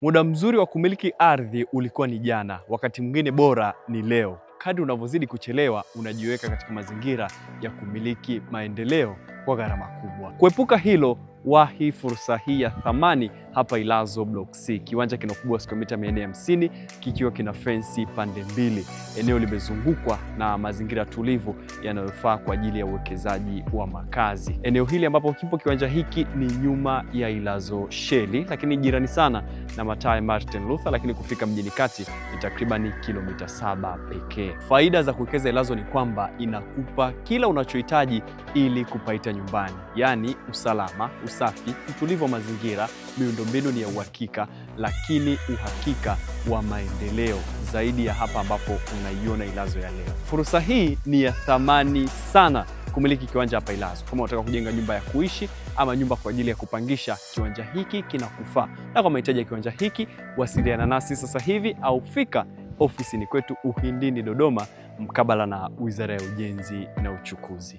Muda mzuri wa kumiliki ardhi ulikuwa ni jana, wakati mwingine bora ni leo. Kadri unavyozidi kuchelewa, unajiweka katika mazingira ya kumiliki maendeleo kwa gharama kubwa. Kuepuka hilo, wahi fursa hii ya thamani hapa Ilazo Block C. Kiwanja kina ukubwa wa square mita 450 kikiwa kina fensi pande mbili. Eneo limezungukwa na mazingira tulivu yanayofaa kwa ajili ya uwekezaji wa makazi. Eneo hili ambapo kipo kiwanja hiki ni nyuma ya Ilazo Sheli, lakini jirani sana na mataa ya Martin Luther, lakini kufika mjini kati ni takriban kilomita 7 pekee. Faida za kuwekeza Ilazo ni kwamba inakupa kila unachohitaji ili kupaita nyumbani, yaani usalama, usafi, utulivu wa mazingira, miundombinu ni ya uhakika, lakini uhakika wa maendeleo zaidi ya hapa ambapo unaiona Ilazo ya leo. Fursa hii ni ya thamani sana kumiliki kiwanja hapa Ilazo. Kama unataka kujenga nyumba ya kuishi ama nyumba kwa ajili ya kupangisha, kiwanja hiki kinakufaa. Na kwa mahitaji ya kiwanja hiki, wasiliana nasi sasa hivi au fika ofisini kwetu Uhindini, Dodoma, mkabala na Wizara ya Ujenzi na Uchukuzi.